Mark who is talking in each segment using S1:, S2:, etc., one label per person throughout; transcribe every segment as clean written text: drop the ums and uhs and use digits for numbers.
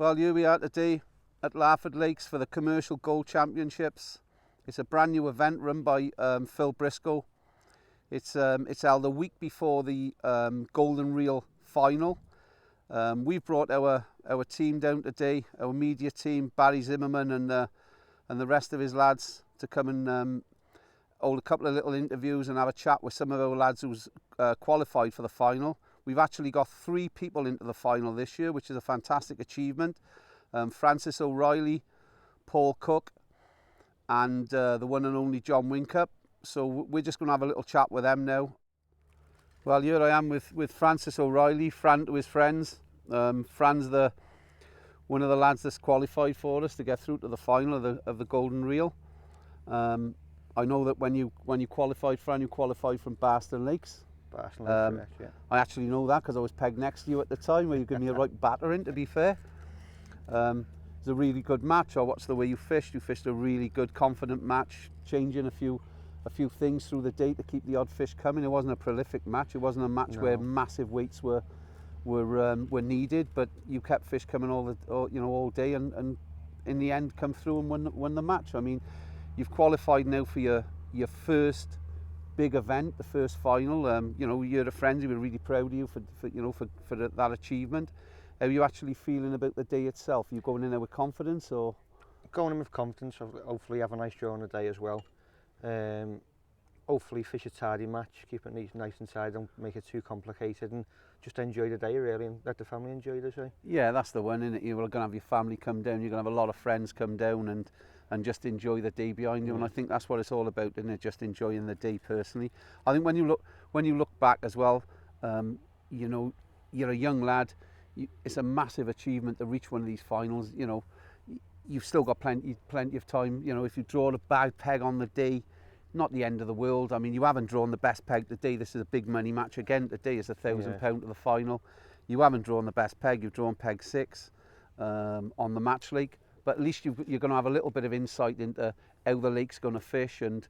S1: Well, here we are today at Larford Lakes for the Commercial Gold Championships. It's a brand new event run by Phil Briscoe. It's held a week before the Golden Reel final. We've brought our team down today, our media team, Barry Zimmerman and the rest of his lads, to come and hold a couple of little interviews and have a chat with some of our lads who's qualified for the final. We've actually got 3 people into the final this year, which is a fantastic achievement. Francis O'Reilly, Paul Cook, and the one and only Jon Whincup. So we're just going to have a little chat with them now. Well, here I am with Francis O'Reilly, Fran to his friends. Fran's one of the lads that's qualified for us to get through to the final of the Golden Reel. I know that when you qualified, Fran, you qualified from Larford Lakes.
S2: Larford Lakes, yeah.
S1: I actually know that because I was pegged next to you at the time, where you gave me a right battering, to be fair. It was a really good match. I watched the way you fished. You fished a really good, confident match, changing a few things through the day to keep the odd fish coming. It wasn't a prolific match. It wasn't a match where massive weights were needed, but you kept fish coming all day, and in the end come through and won the match. I mean, you've qualified now for your first big event, the first final. You're a Frenzee. We're really proud of you for that achievement. How are you actually feeling about the day itself? Are you going in there with confidence, or?
S2: Going in with confidence. Hopefully have a nice draw on the day as well. Hopefully fish a tidy match, keep it nice and tidy, don't make it too complicated, and just enjoy the day really, and let the family enjoy the day. Yeah,
S1: that's the one, isn't it? You're going to have your family come down, you're going to have a lot of friends come down and just enjoy the day behind you, and I think that's what it's all about, isn't it? Just enjoying the day personally. I think when you look back as well, you're a young lad. It's a massive achievement to reach one of these finals. You've still got plenty of time. If you draw a bad peg on the day, not the end of the world. I mean, you haven't drawn the best peg today. This is a big money match again. Today is £1,000 to the final. You haven't drawn the best peg. You've drawn peg 6 on the match lake. But at least you're going to have a little bit of insight into how the lake's going to fish, and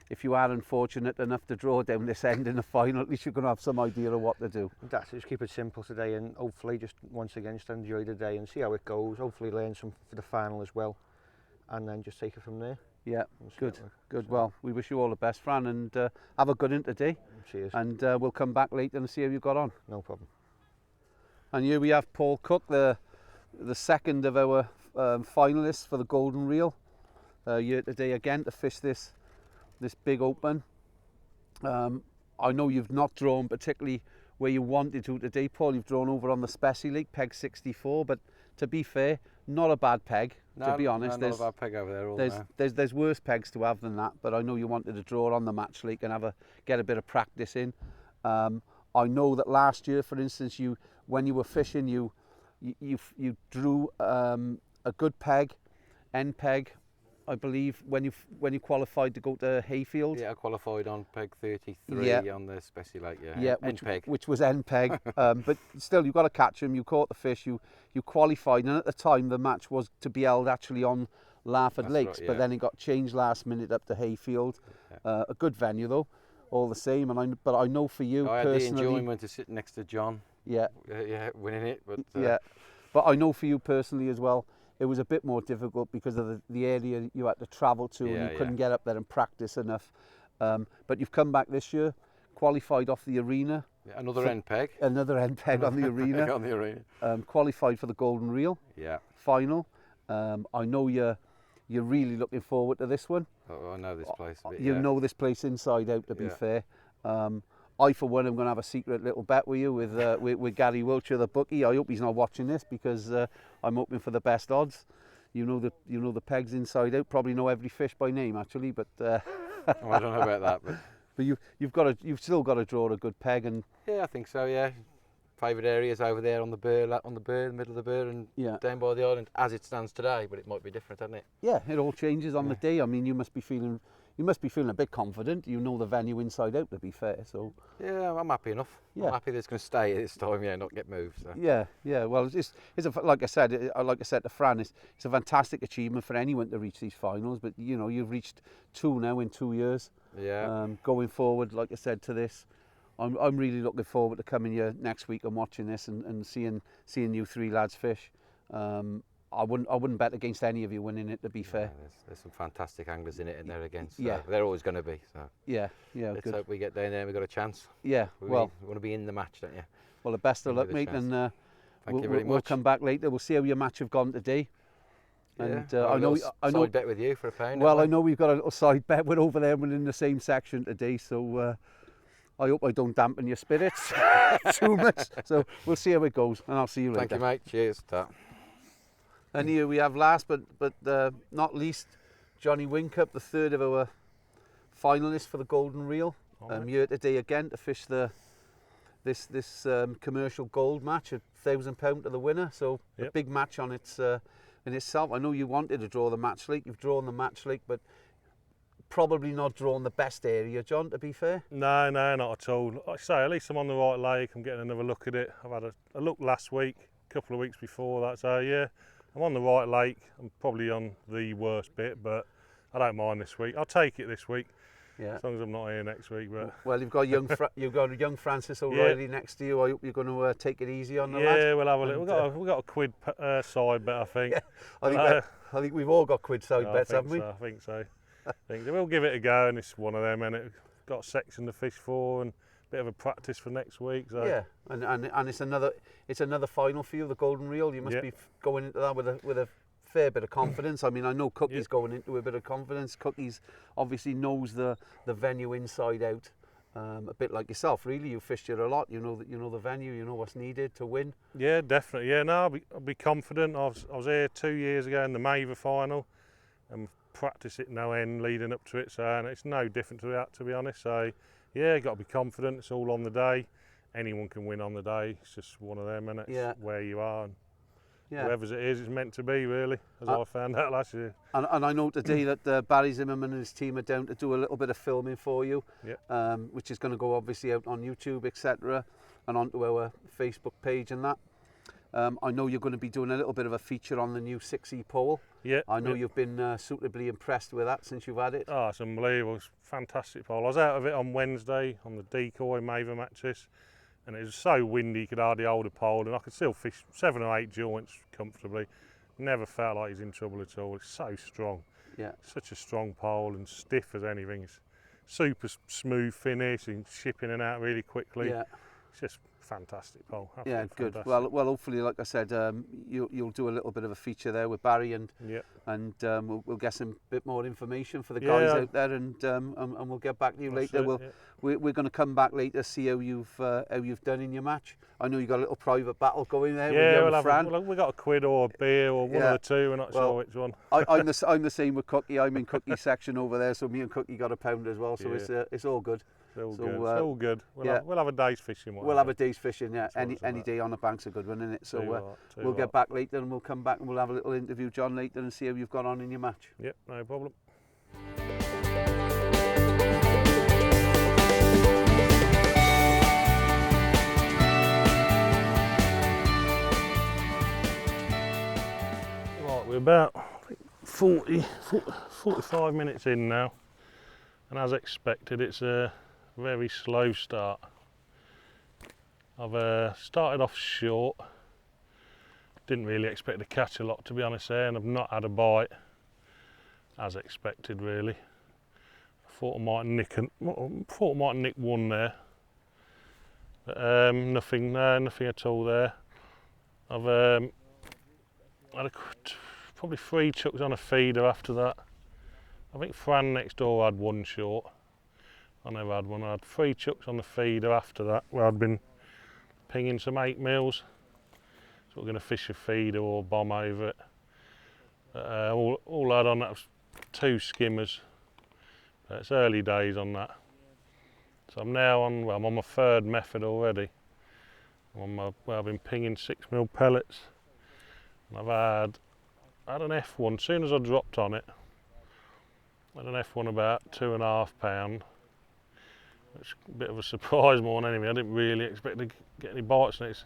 S1: if you are unfortunate enough to draw down this end in the final, at least you're going to have some idea of what to do.
S2: That's it, just keep it simple today, and hopefully just once again just enjoy the day and see how it goes. Hopefully learn some for the final as well, and then just take it from there.
S1: Yeah, good. Well, we wish you all the best, Fran, and have a good one today.
S2: Cheers.
S1: And we'll come back later and see how you got on.
S2: No problem.
S1: And here we have Paul Cook, the second of our finalists for the Golden Reel. Here today again to fish this big open. I know you've not drawn particularly where you wanted to today, Paul. You've drawn over on the Specie Lake, peg 64, but to be fair, not a bad peg. To be honest,
S3: not a bad peg over there.
S1: There's worse pegs to have than that, but I know you wanted to draw on the match lake and get a bit of practice in. I know that last year, for instance, when you were fishing, you drew a good peg, end peg, I believe, when you qualified to go to Hayfield.
S3: Yeah, I qualified on peg 33 on the Specie Lake.
S1: Yeah, which was end peg. But still, you've got to catch them. You caught the fish. You qualified, and at the time the match was to be held actually on Larford Lakes,
S3: right,
S1: but then it got changed last minute up to Hayfield. A good venue though, all the same. But I know for you personally,
S3: I had the enjoyment to sit next to Jon.
S1: Yeah.
S3: Winning it. But
S1: but I know for you personally as well, it was a bit more difficult because of the area you had to travel to, and you couldn't get up there and practice enough. But you've come back this year, qualified off the arena.
S3: Yeah, another end peg.
S1: Another end peg on the arena.
S3: On the arena.
S1: Qualified for the Golden Reel.
S3: Yeah.
S1: Final. I know you're really looking forward to this one.
S3: Oh, I know this place a bit.
S1: You know this place inside out, to be fair. I, for one, am going to have a secret little bet with you with Gary Wiltshire, the bookie. I hope he's not watching this, because I'm hoping for the best odds. You know the pegs inside out. Probably know every fish by name, actually, but
S3: I don't know about that.
S1: But you've still got to draw a good peg, and
S3: yeah, I think so. Yeah, favourite areas over there on the Bur, middle of the Bur, and down by the island as it stands today. But it might be different, hasn't it?
S1: Yeah, it all changes on the day. I mean, you must be feeling a bit confident. You know the venue inside out, to be fair. So
S3: yeah, I'm happy enough. Yeah. I'm happy that it's going to stay this time. Yeah, not get moved. So.
S1: Yeah. Well, like I said to Fran, it's a fantastic achievement for anyone to reach these finals. But you've reached 2 now in 2 years.
S3: Yeah.
S1: Going forward, like I said, to this, I'm really looking forward to coming here next week and watching this and seeing you 3 lads fish. I wouldn't bet against any of you winning it, to be fair.
S3: There's some fantastic anglers in it and there against. So
S1: Yeah.
S3: they're always going to be. So
S1: Yeah,
S3: let's
S1: good.
S3: hope we get down there and we've got a chance.
S1: Yeah,
S3: We
S1: well,
S3: want to be in the match, don't you?
S1: well, the best of
S3: Give
S1: luck,
S3: it a
S1: mate,
S3: chance.
S1: and
S3: Thank you very
S1: we'll
S3: much.
S1: come back later. We'll see how your match have gone today.
S3: Yeah.
S1: And
S3: I know. Side bet with you for £1.
S1: Well, I know we've got a little side bet. We're over there. We're in the same section today, so I hope I don't dampen your spirits too much. So we'll see how it goes, and I'll see you later.
S3: Thank you, mate. Cheers. Ta.
S1: And here we have last but not least, Jon Whincup, the third of our finalists for the Golden Reel. Here today again to fish this commercial gold match, £1,000 to the winner. So a big match on its in itself. I know you wanted to draw the match lake. You've drawn the match lake, but probably not drawn the best area, John, to be fair.
S4: No, not at all. Like I say, at least I'm on the right lake. I'm getting another look at it. I've had a look last week, a couple of weeks before that. So yeah, I'm on the right lake. I'm probably on the worst bit, but I don't mind this week. I'll take it this week.
S1: Yeah.
S4: As long as I'm not here next week. But
S1: well, you've got young Francis O'Reilly next to you. I hope you're going to take it easy on the lad.
S4: Yeah, we'll have a little. We've got a quid side bet, I think.
S1: Yeah, I think we've all got quid side bets, haven't we?
S4: I think so. I think we'll give it a go, and it's one of them, and it's got a section to fish for, and a bit of a practice for next week. So.
S1: Yeah, and it's another final for you, the Golden Reel. You must be going into that with a fair bit of confidence. I mean, I know Cookie's going into a bit of confidence. Cookie's obviously knows the venue inside out, a bit like yourself. Really, you fished here a lot. You know the venue. You know what's needed to win.
S4: Yeah, definitely. Yeah, no, I'll be confident. I was here 2 years ago in the Maver final, and practice it no end leading up to it. So and it's no different to that, to be honest. So yeah, got to be confident. It's all on the day. Anyone can win on the day. It's just one of them, and it's where you are. And whoever's it is, it's meant to be, really, as I found out last year.
S1: And I know today that Barry Zimmerman and his team are down to do a little bit of filming for you, which is going to go obviously out on YouTube, etc., and onto our Facebook page and that. I know you're going to be doing a little bit of a feature on the new 6E pole. Yeah. I know you've been suitably impressed with that since you've had it.
S4: Oh, it's unbelievable. It's a fantastic pole. I was out of it on Wednesday on the decoy Maver matches, and it was so windy you could hardly hold a pole, and I could still fish 7 or 8 joints comfortably. Never felt like he's in trouble at all. It's so strong. Yeah. Such a strong pole and stiff as anything. It's super smooth finish and shipping in and out really quickly. Yeah. It's just fantastic pole.
S1: Yeah, good. Fantastic. Well, hopefully, like I said, you'll do a little bit of a feature there with Barry, and we'll get some bit more information for the guys out there, and we'll get back to you later. We're going to come back later, see how you've done in your match. I know you got a little private battle going there. with
S4: we got a quid or a beer or one of the two. We're not sure which one.
S1: I'm the same with Cookie. I'm in Cookie's section over there, so me and Cookie got a £1 as well. So it's all good.
S4: It's all good. We'll have a day's fishing.
S1: We'll have a day's fishing, yeah. Any day on the bank's a good one, isn't it? So we'll get back later, and we'll come back and we'll have a little interview, John, later, and see how you've got on in your match.
S4: Yep, no problem. Right, we're about 45 minutes in now, and as expected, it's a very slow start. I've started off short. Didn't really expect to catch a lot, to be honest, there, and I've not had a bite, as expected, really. I thought I might nick one there, but nothing at all there. I've had probably 3 chucks on a feeder after that. I think Fran next door had one short. I never had one. I had 3 chucks on the feeder after that, where I'd been pinging some 8 mils. So we're going to fish a feeder or bomb over it. All I had on that was 2 skimmers. It's early days on that. So I'm now on, I'm on my 3rd method already. I've been pinging 6 mil pellets. And I've had an F1, as soon as I dropped on it, I had an F1 about 2.5 pound. It's a bit of a surprise more than anything. I didn't really expect to get any bites in it.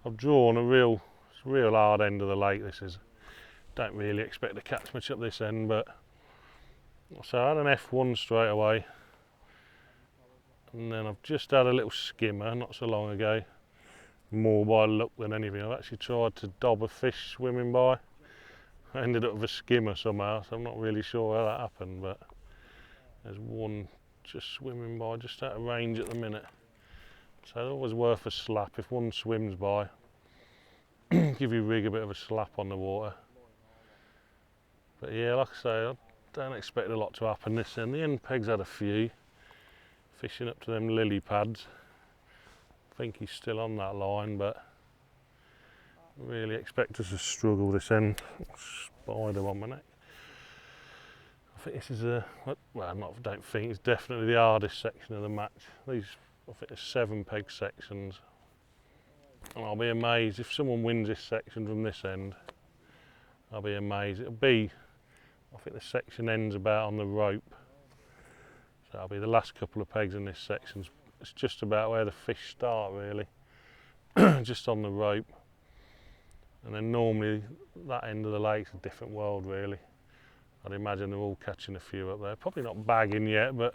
S4: I've drawn a real hard end of the lake. Don't really expect to catch much up this end, but so I had an F1 straight away, and then I've just had a little skimmer not so long ago, more by luck than anything. I've actually tried to dob a fish swimming by. I ended up with a skimmer somehow, so I'm not really sure how that happened, but there's one just swimming by, just out of range at the minute. So it's always worth a slap if one swims by. Give your rig a bit of a slap on the water. But yeah, like I say, I don't expect a lot to happen this end. The end peg's had a few, fishing up to them lily pads. I think he's still on that line, but I really expect us to struggle this end. Spider on my neck. I think this is don't think, it's definitely the hardest section of the match. I think there's 7 peg sections. And I'll be amazed if someone wins this section from this end. I'll be amazed. I think the section ends about on the rope. So that'll be the last couple of pegs in this section. It's just about where the fish start really. Just on the rope. And then normally that end of the lake's a different world really. I'd imagine they're all catching a few up there. Probably not bagging yet, but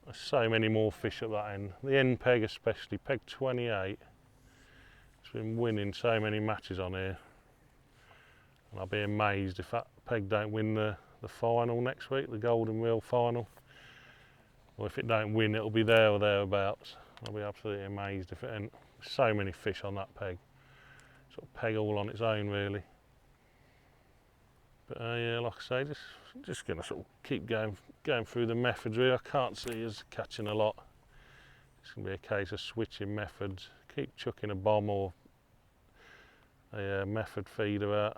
S4: there's so many more fish at that end. The end peg especially, peg 28. It's been winning so many matches on here. And I'll be amazed if that peg don't win the final next week, the golden reel final. Or if it don't win, it'll be there or thereabouts. I'll be absolutely amazed if it ain't. So many fish on that peg. Sort of peg all on its own really. But yeah, like I say, just going to sort of keep going through the methods really. I can't see us catching a lot. It's going to be a case of switching methods. Keep chucking a bomb or a method feeder out.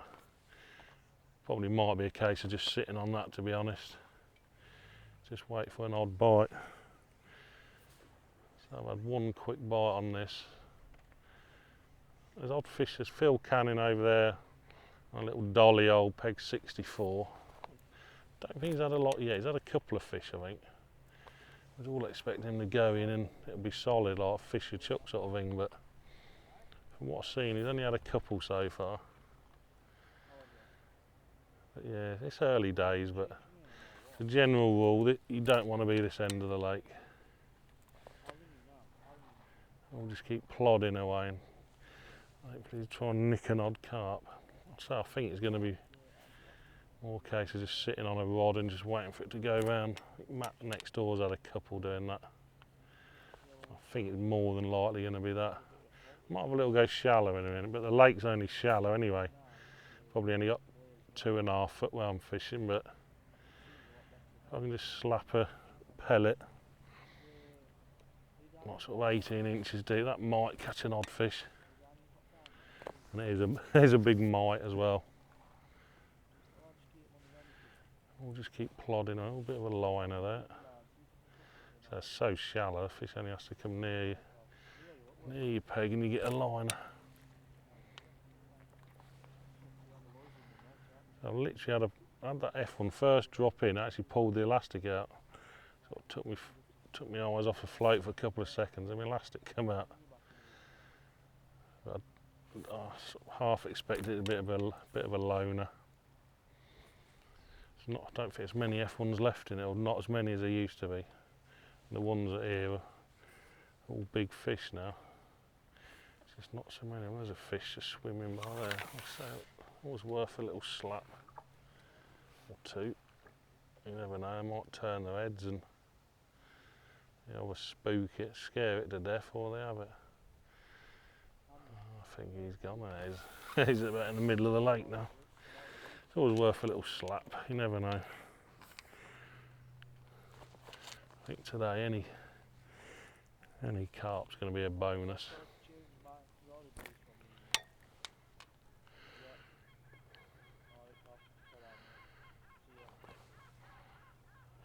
S4: Probably might be a case of just sitting on that, to be honest. Just wait for an odd bite. So I've had one quick bite on this. There's odd fish, there's Phil Canning over there. A little dolly old peg 64. Don't think he's had a lot yet. He's had a couple of fish, I think. I was all expecting him to go in and it'll be solid, like a fisher chuck sort of thing, but from what I've seen, he's only had a couple so far. But yeah, it's early days, but the general rule that you don't want to be this end of the lake. We'll just keep plodding away and hopefully try and nick an odd carp. So I think it's going to be more cases just sitting on a rod and just waiting for it to go round. Matt next door's had a couple doing that. I think it's more than likely going to be that. Might have a little go shallow in a minute, but the lake's only shallow anyway. Probably only got 2.5 foot where I'm fishing, but I can just slap a pellet, what sort of 18 inches deep, that might catch an odd fish. And it is a big mite as well. We'll just keep plodding on, a bit of a liner there. So it's so shallow, the fish only has to come near your peg and you get a liner. So I've literally had that F1 first drop in, I actually pulled the elastic out. So it took me eyes off the float for a couple of seconds and my elastic come out. But I sort of half expected a bit of a loner. I don't think there's many F1s left in it, or not as many as there used to be. The ones that are here are all big fish now. It's just not so many. There's a fish just swimming by there. So always worth a little slap or two. You never know, they might turn their heads and either spook it, scare it to death, or they have it. I think he's gone there. He's about in the middle of the lake now. It's always worth a little slap, you never know. I think today any carp's going to be a bonus.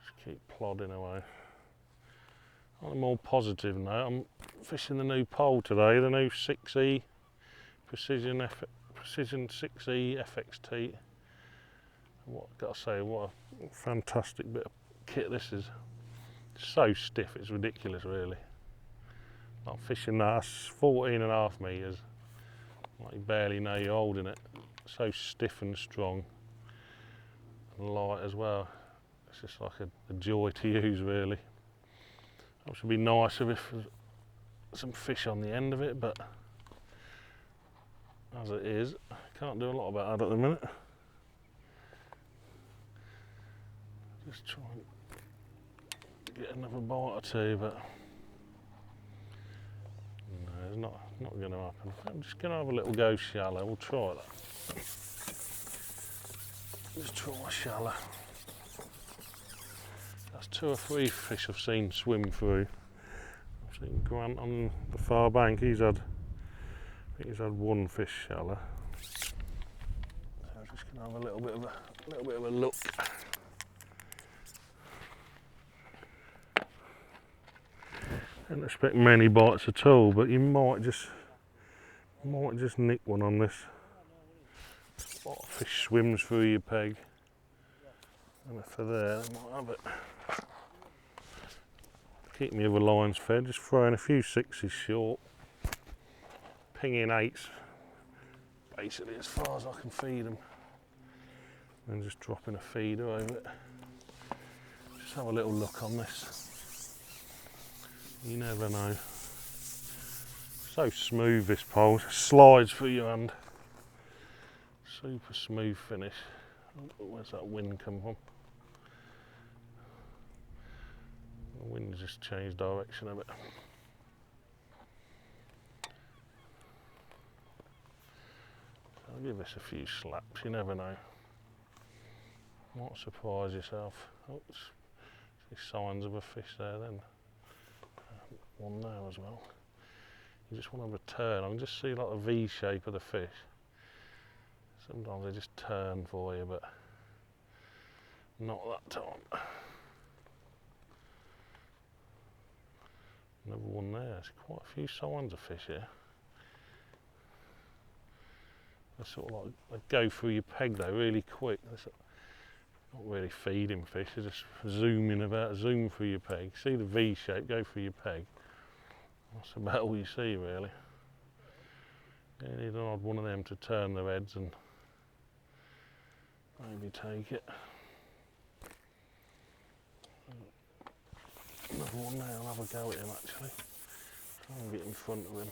S4: Just keep plodding away. On a more positive note, I'm fishing the new pole today, the new 6E Precision 6E FXT. Got to say, what a fantastic bit of kit this is. It's so stiff, it's ridiculous really. I'm fishing that, that's 14.5 metres. Like you barely know you're holding it. So stiff and strong and light as well. It's just like a joy to use really. It would be nicer if some fish on the end of it, but as it is, can't do a lot about that at the minute. Just try and get another bite or two, but no, it's not going to happen. I'm just going to have a little go shallow. We'll try that. Just try shallow. That's 2 or 3 fish I've seen swim through. I've seen Grant on the far bank. I think he's had 1 fish shallow. So I'm just going to have a little bit of a look. I don't expect many bites at all, but you might just nick one on this. A lot of fish swims through your peg, and if they're there, they might have it. Keep my other lines fed, just throwing a few 6s short, pinging 8s, basically as far as I can feed them, and just dropping a feeder over it. Just have a little look on this. You never know. So smooth, this pole, slides through your hand. Super smooth finish. Oh, where's that wind come from? The wind just changed direction a bit. I'll give this a few slaps, you never know. Might surprise yourself. Oh, see signs of a fish there then. One there as well. You just want to have a turn. I can just see like the V shape of the fish. Sometimes they just turn for you, but not that time. Another one there. There's quite a few signs of fish here. They sort of like they go through your peg though really quick. They're not really feeding fish. They're just zoom through your peg. See the V shape go through your peg. That's about all you see really. You need an odd one of them to turn their heads and maybe take it. Another one there, I'll have a go at him actually. Try and get in front of him.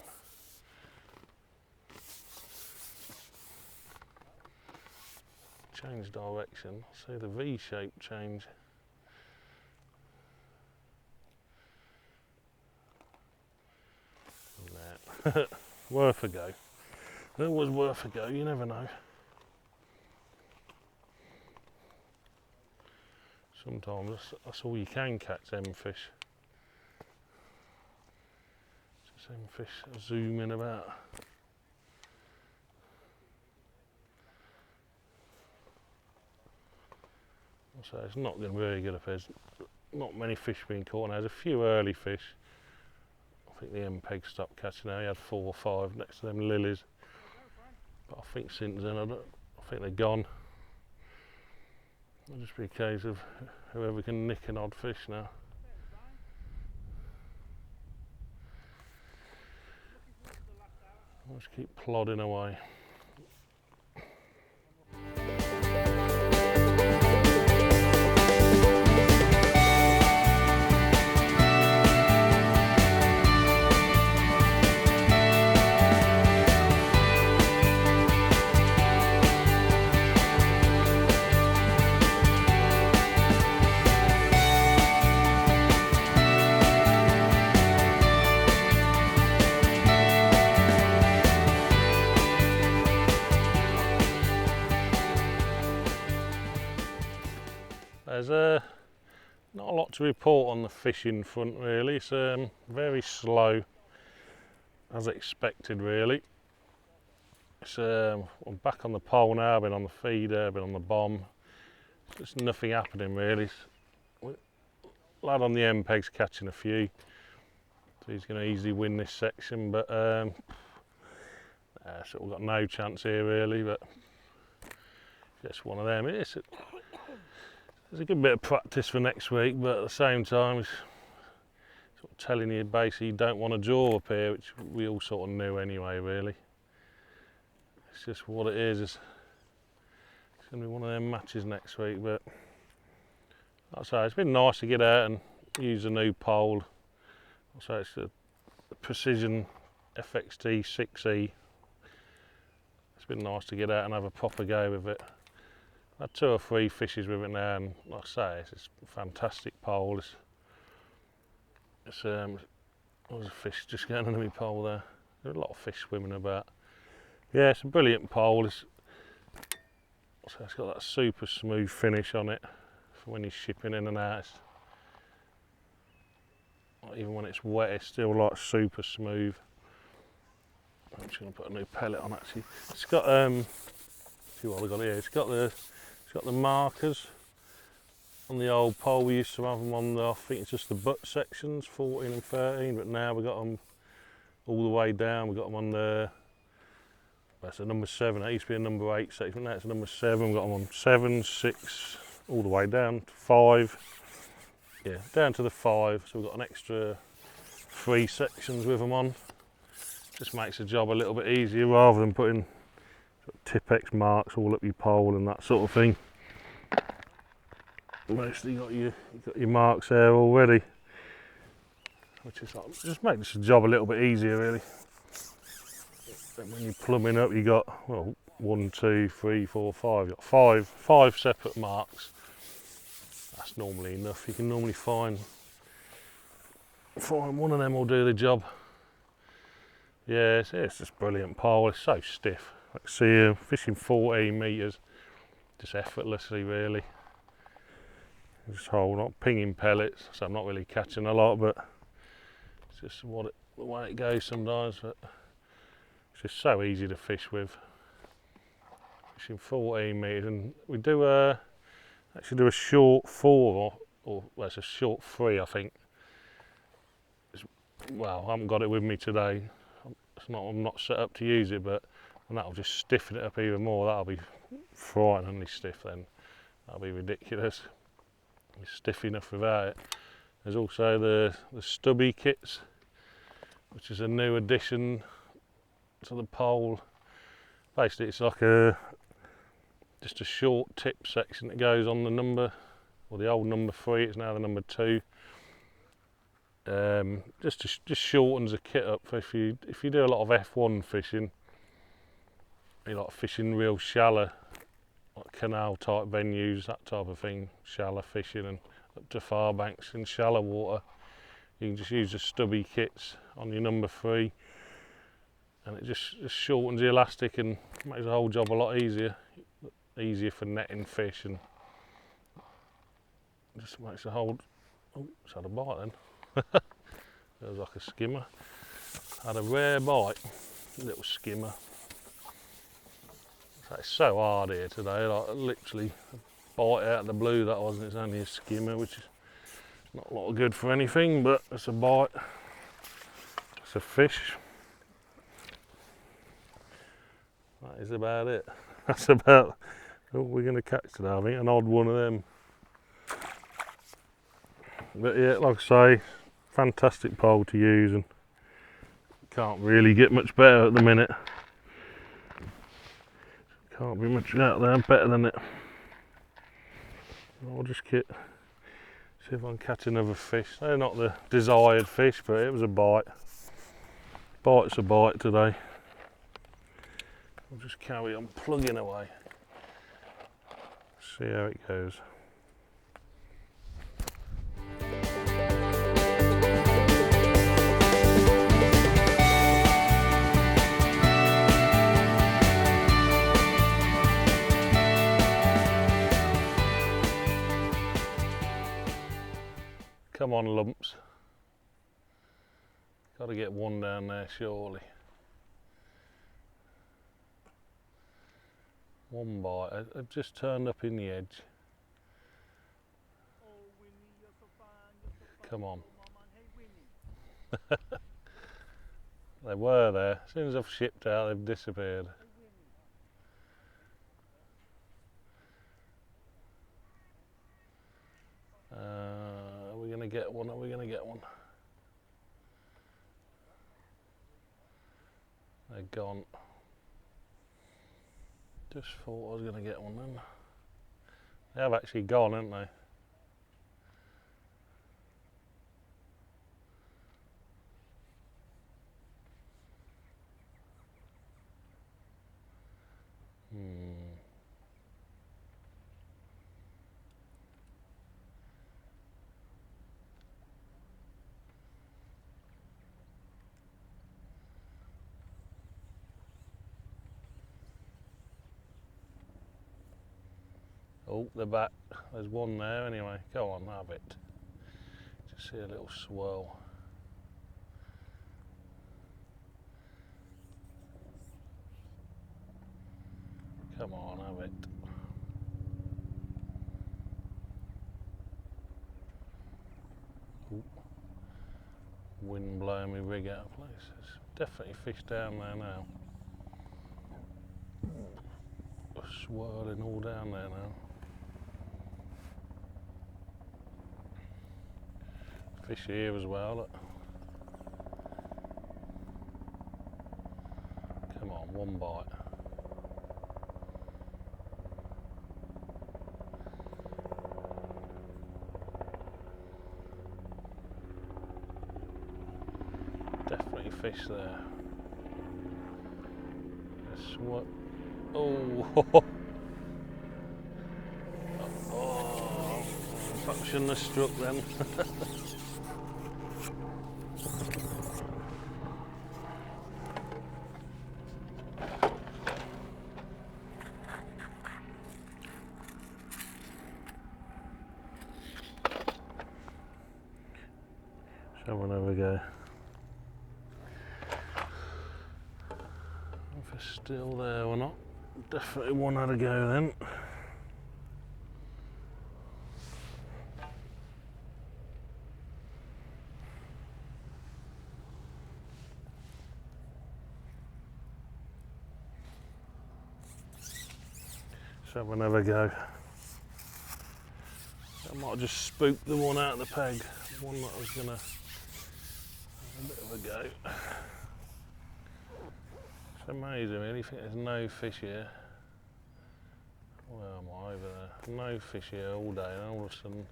S4: Change direction, see the V shape change. Nah. Worth a go. That was worth a go, you never know. Sometimes that's all you can catch, them fish. Just them fish zooming about. So it's not going to be very good if there's not many fish being caught now. There's a few early fish. I think the M-peg stopped catching now. He had 4 or 5 next to them lilies. But I think since then, I think they're gone. It'll just be a case of whoever can nick an odd fish now. I'll just keep plodding away. There's not a lot to report on the fishing front really. It's very slow, as expected really. It's I'm back on the pole now. I've been on the feeder, I've been on the bomb. There's nothing happening really. Lad on the M-peg's catching a few, so he's going to easily win this section. But so we've got no chance here really. But just one of them. There's a good bit of practice for next week, but at the same time, it's sort of telling you basically you don't want to draw up here, which we all sort of knew anyway, really. It's just what it is. It's going to be one of them matches next week, but like I say, it's been nice to get out and use a new pole. So it's the Precision FXT 6E. It's been nice to get out and have a proper go with it. I've had 2 or 3 fishes with it now, and like I say, it's a fantastic pole. There's a fish just going under my pole there. There are a lot of fish swimming about. Yeah, it's a brilliant pole. So it's got that super smooth finish on it for when you're shipping in and out. Even when it's wet, it's still like super smooth. I'm just going to put a new pellet on actually. It's got see what we got here. It's got the markers on the old pole. We used to have them on the, I think it's just the butt sections, 14 and 13, but now we've got them all the way down. We've got them on the, that's a number 7. That used to be a number 8 section, now it's a number 7. We've got them on 7, 6, all the way down to 5. Yeah, down to the 5. So we've got an extra 3 sections with them on. Just makes the job a little bit easier rather than putting Tipex marks all up your pole and that sort of thing. Mostly you've got your marks there already, which is like, just makes the job a little bit easier really. And when you're plumbing up, you got, well, 1, 2, 3, 4, 5. You've got five separate marks. That's normally enough. You can normally find one of them will do the job. Yeah, it's just brilliant pole. It's so stiff. I can see fishing 14 metres just effortlessly really. Just hold on, pinging pellets, so I'm not really catching a lot, but it's just the way it goes sometimes. But it's just so easy to fish with. Fishing 14 metres, and we do actually do a short 4 or well, it's a short 3, I think. Well, I haven't got it with me today. I'm not set up to use it, but that'll just stiffen it up even more. That'll be frighteningly stiff then. That'll be ridiculous. It's stiff enough without it. There's also the stubby kits, which is a new addition to the pole. Basically, it's like just a short tip section that goes on the number, or the old number 3. It's now the number 2. Just shortens the kit up for if you do a lot of F1 fishing, you like fishing real shallow, like canal type venues, that type of thing, shallow fishing and up to far banks in shallow water. You can just use the stubby kits on your number 3, and it just shortens the elastic and makes the whole job a lot easier for netting fish, and just makes the whole. Oh, it's had a bite then. It was like a skimmer. Had a rare bite, little skimmer. It's so hard here today, like literally a bite out of the blue that was, and it's only a skimmer, which is not a lot of good for anything, but it's a bite. It's a fish. That is about it. That's about all we're going to catch today, I think, an odd one of them. But yeah, like I say, fantastic pole to use, and can't really get much better at the minute. Can't be much out there better than it. I'll just see if I can catch another fish. They're not the desired fish, but it was a bite. Bite's a bite today. I'll just carry on plugging away. See how it goes. Come on, lumps. Got to get one down there, surely. One bite. I've just turned up in the edge. Come on. They were there. As soon as I've shipped out, they've disappeared. Are we going to get one? Are we going to get one? They're gone. Just thought I was going to get one then. They have actually gone, haven't they? Oh, they're back. There's one there anyway. Go on, have it. Just see a little swirl. Come on, have it. Ooh. Wind blowing me rig out of place. There's definitely fish down there now. Swirling all down there now. Fish here as well, look. Come on, one bite. Definitely fish there. That's what. Oh, oh, I shouldn't have struck then. Shall we have a go? If it's still there or not. Definitely one had a go then. So we'll have a go. I might have just spooked the one out of the peg. The one that I was gonna have a bit of a go. It's amazing really, I think there's no fish here. Where am I over there? No fish here all day, and all of a sudden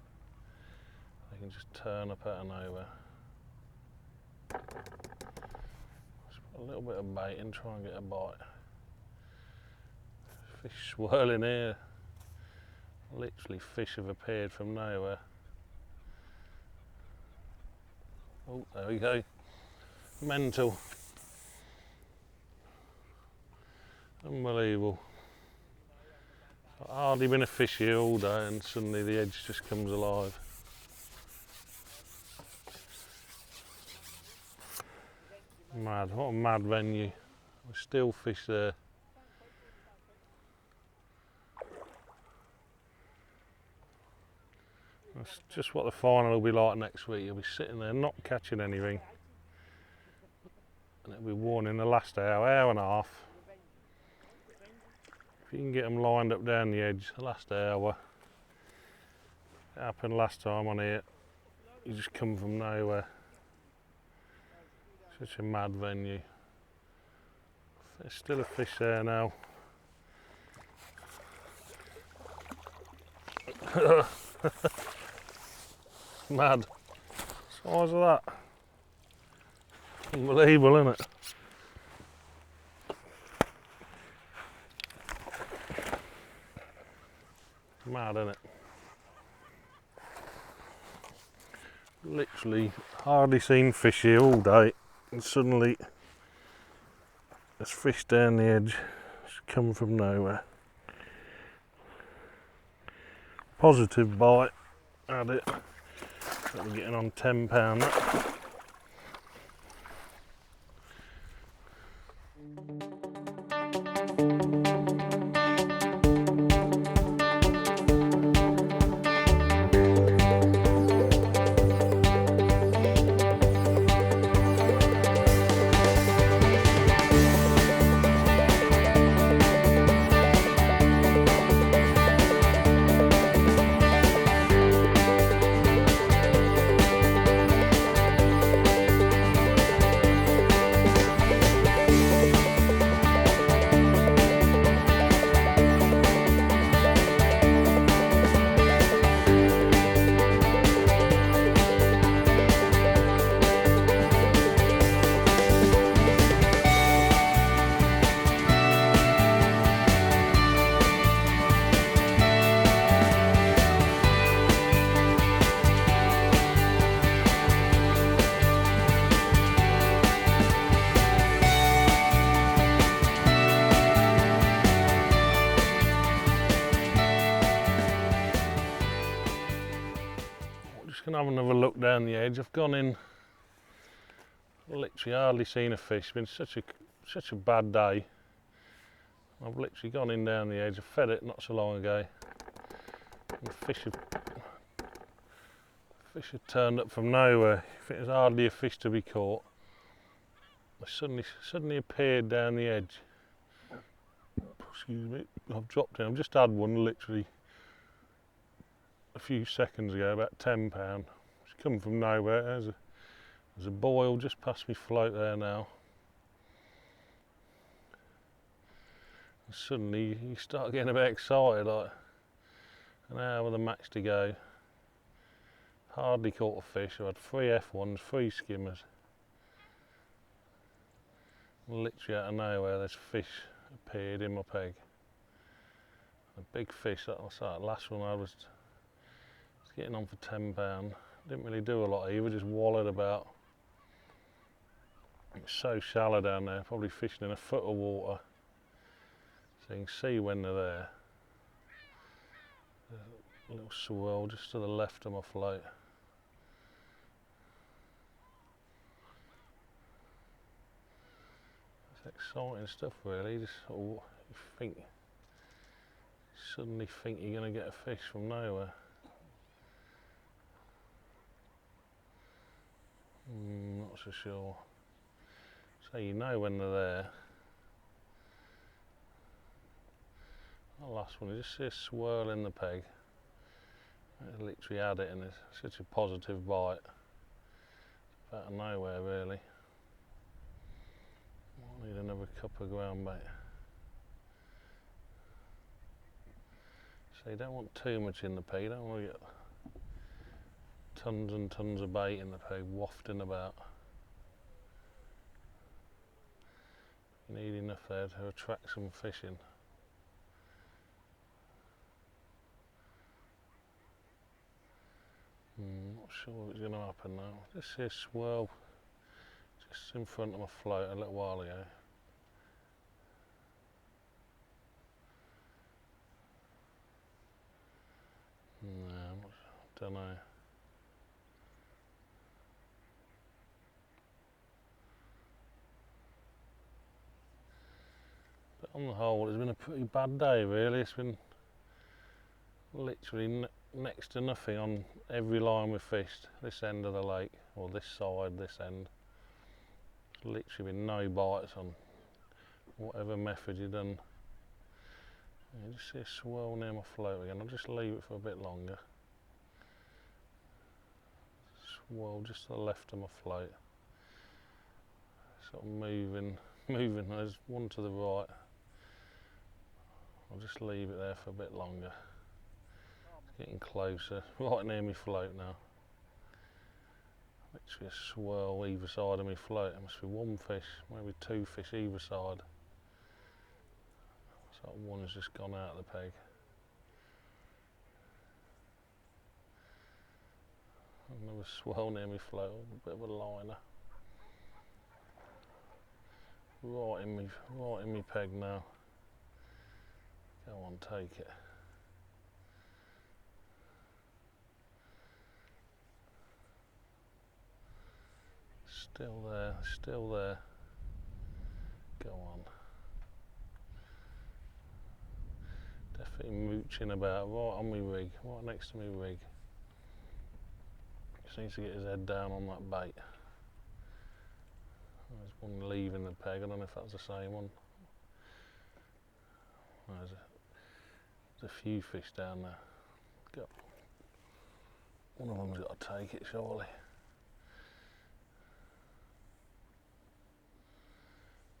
S4: they can just turn up out of nowhere. Just put a little bit of bait in, try and get a bite. Fish swirling here. Literally fish have appeared from nowhere. Oh, there we go. Mental. Unbelievable. I've hardly been a fish here all day and suddenly the edge just comes alive. Mad, what a mad venue. There's still fish there. That's just what the final will be like next week. You'll be sitting there not catching anything. And it'll be worn in the last hour and a half. If you can get them lined up down the edge, the last hour. It happened last time on here. You just come from nowhere. Such a mad venue. There's still a fish there now. Mad. Size of that. Unbelievable, isn't it? Mad, isn't it? Literally hardly seen fish here all day, and suddenly there's fish down the edge. It's come from nowhere. Positive bite. Had it. We're getting on £10. have another look down the edge. I've gone in, literally hardly seen a fish. It's been such a bad day. I've literally gone in down the edge. I fed it not so long ago. And the fish had turned up from nowhere. It was hardly a fish to be caught. They suddenly appeared down the edge. Excuse me, I've dropped in. I've just had one literally a few seconds ago, about £10. It's come from nowhere. There's a boil just past me float there now. And suddenly you start getting a bit excited, like an hour with a match to go. Hardly caught a fish. I've had 3 F1s, 3 skimmers. Literally out of nowhere, this fish appeared in my peg. A big fish. That was that last one I was getting on for £10. Didn't really do a lot either, just wallowed about. It's so shallow down there, probably fishing in a foot of water. So you can see when they're there. There's a little swirl just to the left of my float. It's exciting stuff really, you just sort of suddenly think you're going to get a fish from nowhere. Not so sure. So you know when they're there. The last one, you just see a swirl in the peg. I literally had it and it's such a positive bite. Out of nowhere really. Might need another cup of ground bait. So you don't want too much in the peg, you don't want to get tons and tons of bait in the peg wafting about. You need enough there to attract some fish in. Not sure what's going to happen now. Just see a swirl just in front of my float a little while ago. No, I don't know. But on the whole, it's been a pretty bad day really. It's been literally next to nothing on every line we've fished. This end of the lake, or this side, this end. There's literally been no bites on whatever method you've done. You just see a swirl near my float again. I'll just leave it for a bit longer. Swirl just to the left of my float. Sort of moving. There's one to the right. I'll just leave it there for a bit longer. It's getting closer, right near my float now. Literally a swirl either side of my float. There must be one fish, maybe 2 fish either side. So one has just gone out of the peg. Another swirl near my float, a bit of a liner. Right in me peg now. Go on, take it. Still there, still there. Go on. Definitely mooching about right on my rig, right next to my rig. Just needs to get his head down on that bait. There's one leaving the peg, I don't know if that's the same one. There's a few fish down there. Go. One of them's got to take it surely.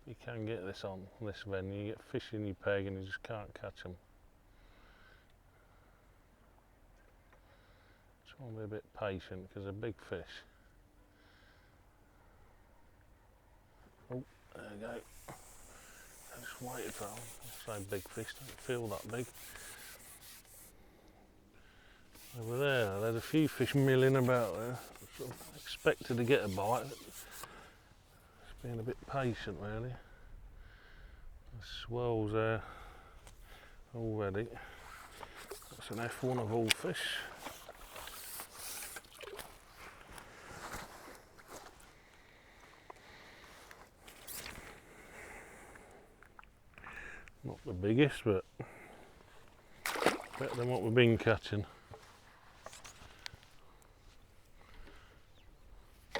S4: You can get this on this venue, you get fish in your peg and you just can't catch them. Just want to be a bit patient because they're big fish. Oh, there you go. I just waited for them. So big fish, don't feel that big. Over there's a few fish milling about there. Sort of expected to get a bite. Just being a bit patient really. The swirls there already. That's an F1 of all fish. Not the biggest, but better than what we've been catching. I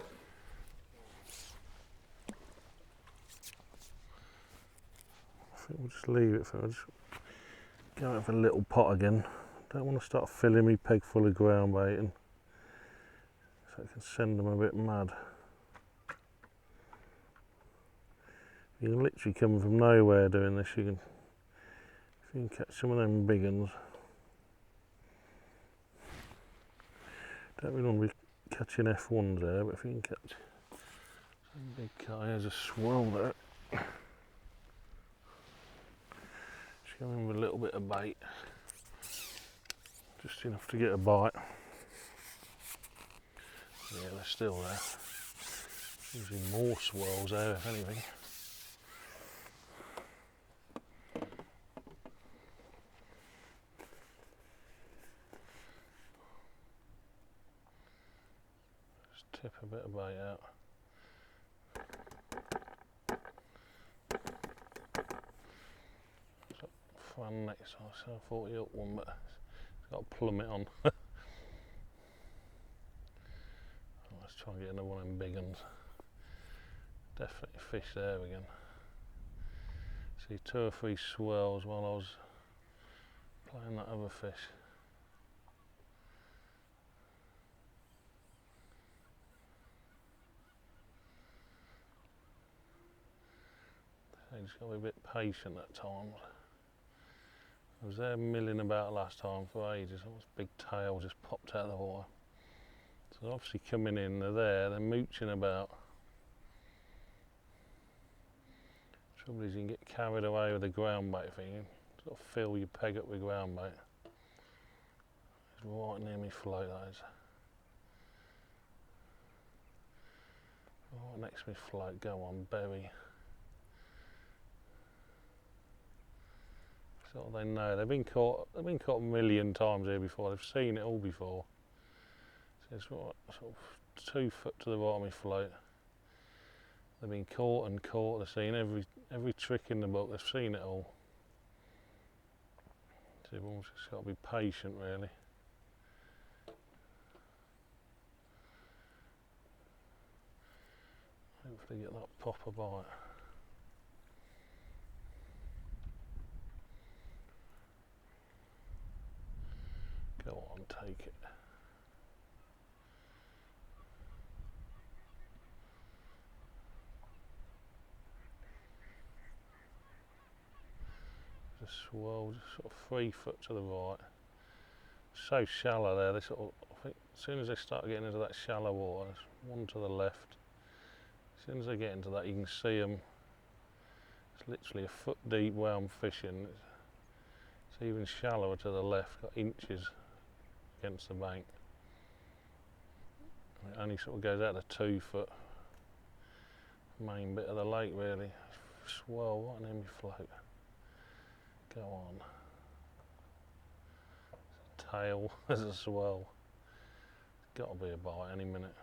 S4: think we'll just leave it for, I'll just go out for a little pot again. Don't want to start filling me peg full of ground baiting, so I can send them a bit mad. You can literally come from nowhere doing this. If you can catch some of them big ones. Don't really want to be catching F1s there, but if you can catch some big car, there's a swell there. Just go in with a little bit of bait, just enough to get a bite. Yeah, they're still there. Usually more swirls there, if anything. Tip a bit of bait out. It's got fun next time, so I thought you up one, but it's got a plummet on. Let's try and get another one of them big ones. Definitely fish there again. See 2 or 3 swirls while I was playing that other fish. You just got to be a bit patient at times. I was there milling about last time for ages. This big tail just popped out of the water. So they're obviously coming in, they're mooching about. Trouble is you can get carried away with the ground bait thing and sort of fill your peg up with ground bait. It's right near me float, that is. Right next to me float, go on, berry. So they know they've been caught a million times here before. They've seen it all before. So it's sort of 2 foot to the right of my float. They've been caught and caught. They've seen every trick in the book. They've seen it all. So you've almost just got to be patient, really. Hopefully get that popper bite. Go on, take it. Just swirl, just sort of 3 foot to the right. So shallow there. They sort of, I think, as soon as they start getting into that shallow water, there's one to the left. As soon as they get into that, you can see them. It's literally a foot deep where I'm fishing. It's even shallower to the left, got inches against the bank. It only sort of goes out to 2 foot. Main bit of the lake, really. Swell right near me float. Go on. Tail, there's a swell. Got to be a bite any minute.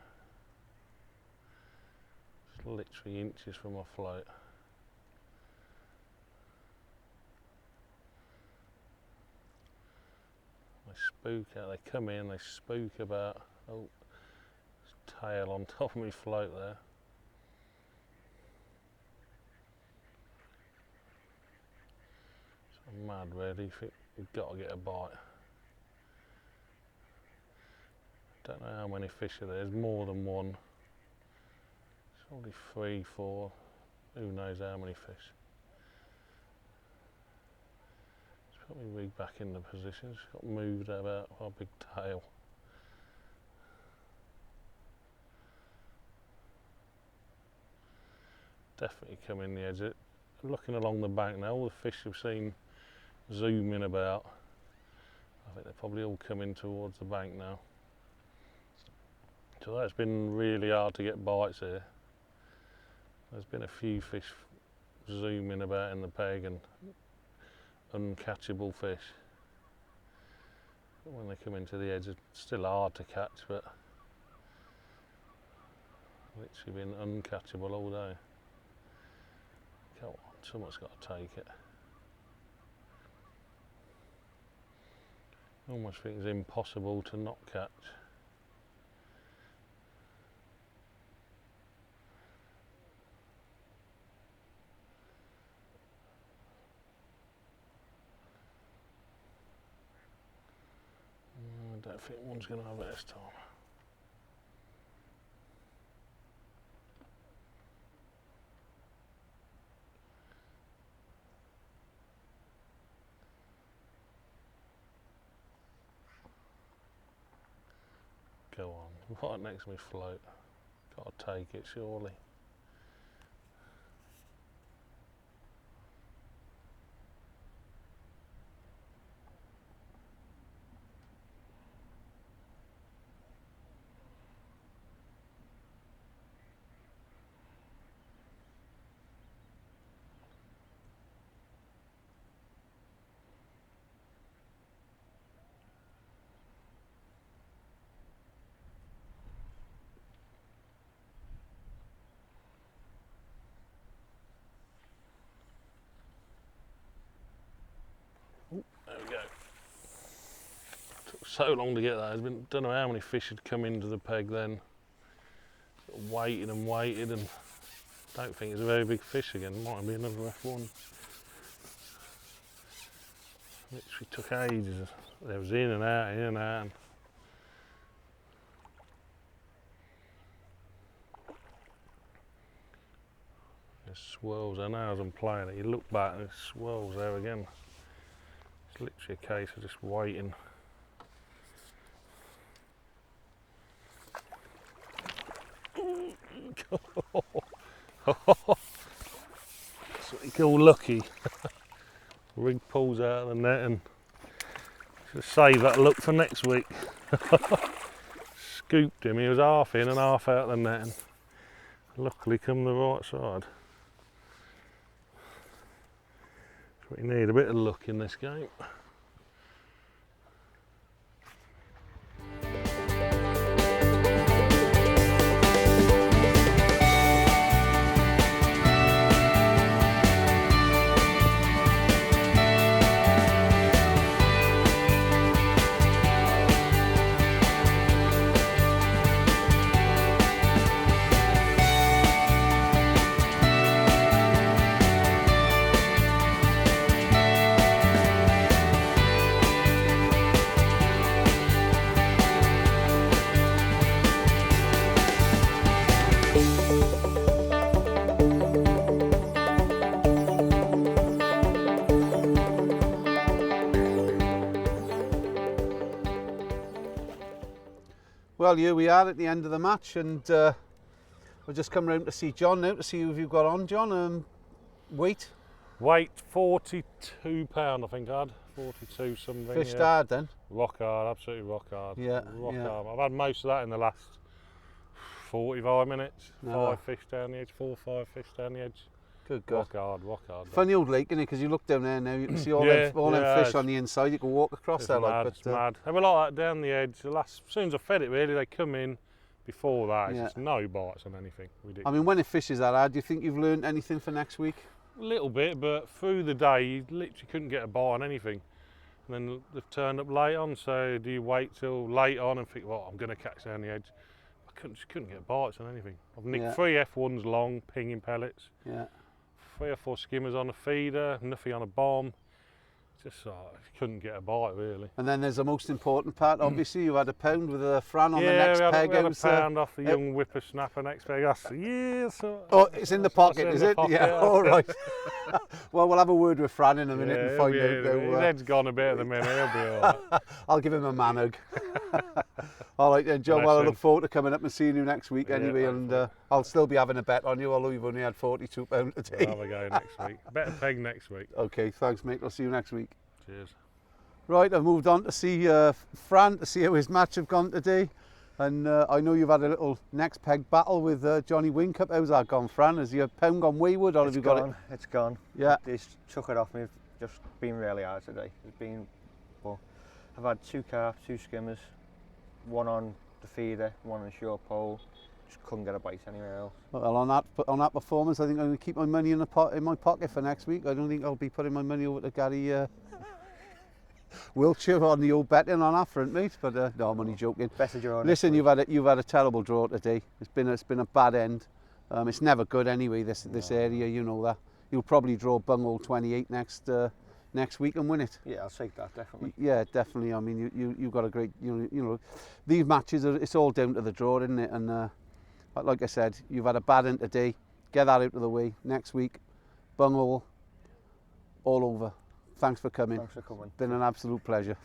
S4: Just literally inches from my float. They spook out, they come in, they spook about. Oh, tail on top of me float there. It's mad, really. You've got to get a bite. Don't know how many fish are there. There's more than one. It's only 3, 4. Who knows how many fish. Just got my rig back in the position. Just got moved about by a big tail. Definitely come in the edge. Looking along the bank now, all the fish we've seen zooming about. I think they're probably all coming towards the bank now. So that's been really hard to get bites here. There's been a few fish zooming about in the peg and uncatchable fish. But when they come into the edge, it's still hard to catch, but literally been uncatchable all day. Come on, someone's got to take it. I almost think it's impossible to not catch. I don't think one's going to have it this time. Go on, right next to me float. Gotta take it surely. There we go. Took so long to get that. Don't know how many fish had come into the peg then. Sort of waited and waited, and don't think it's a very big fish again. Might be another F1. Literally took ages. There was in and out, in and out. It swirls. I know as I'm playing it, you look back and it swirls there again. It's literally a case of just waiting. That's what you call lucky. Rig pulls out of the net, and should save that look for next week. Scooped him, he was half in and half out of the net, and luckily come the right side. That's what you need, a bit of luck in this game.
S1: Well, here we are at the end of the match, and we'll just come round to see Jon now to see who you've got on, Jon. Weight?
S4: Weight £42 I think I had, 42 something.
S1: Fished hard then?
S4: Rock hard, absolutely rock hard.
S1: Yeah,
S4: rock hard. I've had most of that in the last 45 minutes.
S1: No.
S4: 5 fish down the edge, 4 or 5 fish down the edge.
S1: Good God.
S4: Rock hard.
S1: Funny old lake, isn't it? Because you look down there now, you can see all them fish on the inside. You can walk across there
S4: mad,
S1: like.
S4: It's mad. They were like that down the edge. As soon as I fed it, really, they come in. Before that, it's just no bites on anything. Ridiculous.
S1: I mean, when it fishes that hard, do you think you've learned anything for next week?
S4: A little bit, but through the day, you literally couldn't get a bite on anything. And then they've turned up late on, so do you wait till late on and think, well, I'm going to catch down the edge? I just couldn't get bites on anything. I've nicked 3 F1s long, pinging pellets. Yeah. 3 or 4 skimmers on a feeder, nothing on a bomb. Just couldn't get a bite really.
S1: And then there's the most important part, obviously. You had a pound with a Fran on the next peg.
S4: Yeah, we had a pound off the young whippersnapper next peg.
S1: Oh, it's in the pocket, is it? Yeah, all right. Well, we'll have a word with Fran in a minute and find out.
S4: His head's gone a bit at the minute, he'll be all right.
S1: I'll give him a man hug. All right then, Jon, well, I look forward to coming up and seeing you next week anyway, and I'll still be having a bet on you, although you've only had £42 a day.
S4: We'll have a go next week. Better peg next week.
S1: Okay, thanks mate, I'll see you next week.
S4: Cheers.
S1: Right, I've moved on to see Fran, to see how his match have gone today. And I know you've had a little next peg battle with Jon Whincup. How's that gone, Fran? Has your pound gone wayward, or have you got it?
S2: It's gone.
S1: Yeah.
S2: He's took it off me. Just been really hard today. It's been, well, I've had 2 carp, 2 skimmers, 1 on the feeder, 1 on the short pole. Just couldn't get a bite anywhere else.
S1: Well, on that performance, I think I'm going to keep my money in my pocket for next week. I don't think I'll be putting my money over to Gary. Wiltshire on the old betting on that front, mate. But no, I'm only joking.
S2: Best of your own.
S1: Listen, you've had a terrible draw today. It's been a bad end. It's never good anyway. This area, you know that. You'll probably draw bunghole 28 next week and win it.
S2: Yeah, I'll take that definitely.
S1: Yeah, definitely. I mean, you've got a great. You know, these matches it's all down to the draw, isn't it? And like I said, you've had a bad end today. Get that out of the way. Next week, bunghole, all over. Thanks for coming.
S2: Thanks for coming.
S1: Been an absolute pleasure.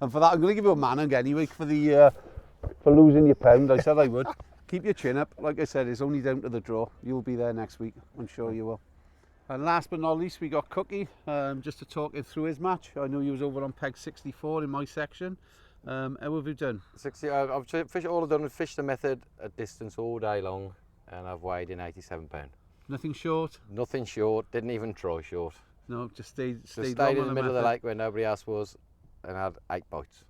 S1: And for that, I'm going to give you a manning anyway for losing your pound. I said I would. Keep your chin up. Like I said, it's only down to the draw. You'll be there next week. I'm sure you will. And last but not least, we got Cookie, just to talk him through his match. I know he was over on peg 64 in my section. How have you done?
S3: 60. I've fished all I've done is fished the method at distance all day long, and I've weighed in 87 pound.
S1: Nothing short?
S3: Nothing short. Didn't even try short.
S1: No, just stayed
S3: in the middle of the lake where nobody else was, and had 8 bites.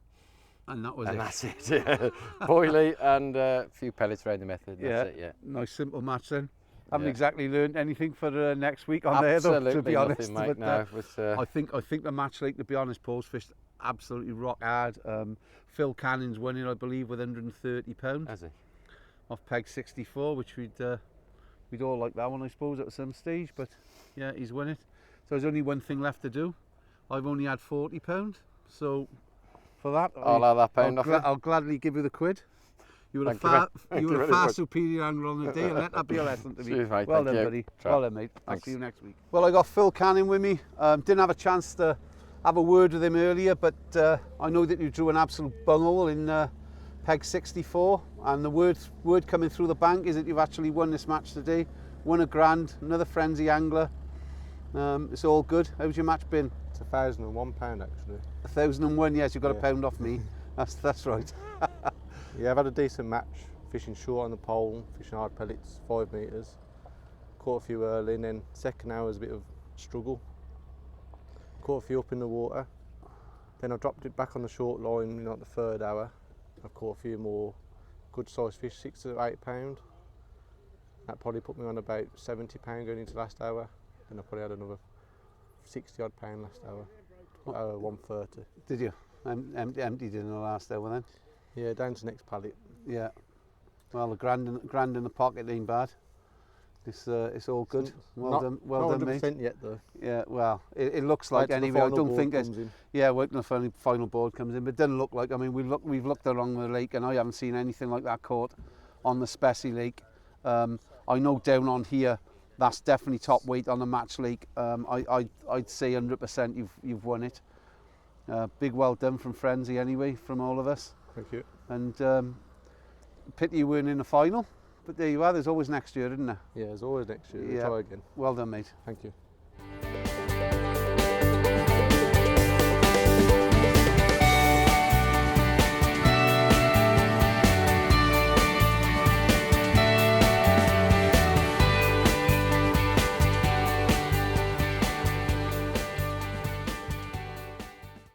S1: And that was it.
S3: And that's it. Yeah. Boilie and a few pellets around the method. That's it. Yeah.
S1: Nice simple match then. Haven't exactly learned anything for next week on there though, to be honest.
S3: Mate,
S1: but, I think the match, like, to be honest, Paul's fished absolutely rock hard. Phil Cannon's won it, I believe, with £130.
S3: Has he?
S1: Off peg 64, which we'd all like that one, I suppose, at some stage. But yeah, he's won it. So there's only one thing left to do. I've only had £40, so for that,
S3: I'll have that pound off you.
S1: I'll gladly give you the quid. You were a far superior angler on the day, and let that be a lesson to me.
S3: Cheers, mate.
S1: Well
S3: Thank
S1: done,
S3: you.
S1: buddy.
S3: Try.
S1: Well done, mate. I'll
S3: Thanks.
S1: see you next week. Well, I got Phil Cannon with me. Didn't have a chance to have a word with him earlier, but I know that you drew an absolute bunghole in peg 64, and the word coming through the bank is that you've actually won this match today. Won a grand, another Frenzee angler. It's all good. How's your match been?
S5: It's £1,001 actually.
S1: 1,001, yes, you've got a pound off me. That's right.
S5: Yeah, I've had a decent match, fishing short on the pole, fishing hard pellets, 5 metres. Caught a few early, and then second hour was a bit of struggle. Caught a few up in the water. Then I dropped it back on the short line in like the third hour. I've caught a few more good sized fish, 6 to 8 pound. That probably put me on about £70 going into last hour. Then I probably had another 60 odd pound last hour. 130.
S1: Did you? Emptied in the last hour then?
S5: Yeah, down to next pallet.
S1: Yeah. Well, the grand in the pocket ain't bad. It's all good. Well done, mate.
S5: Not 100% yet though.
S1: Yeah, well, it looks like anyway. I don't think it's. Yeah, wait till the final board comes in, but it doesn't look like. I mean, we've looked along the lake, and I haven't seen anything like that caught on the Spessy Lake. I know down on here, that's definitely top weight on the match lake. I'd say 100% you've won it. Big well done from Frenzee anyway, from all of us.
S5: Thank you.
S1: And pity you weren't in the final, but there you are. There's always next year, isn't there?
S5: Yeah, there's always next year. We'll try again.
S1: Well done, mate.
S5: Thank you.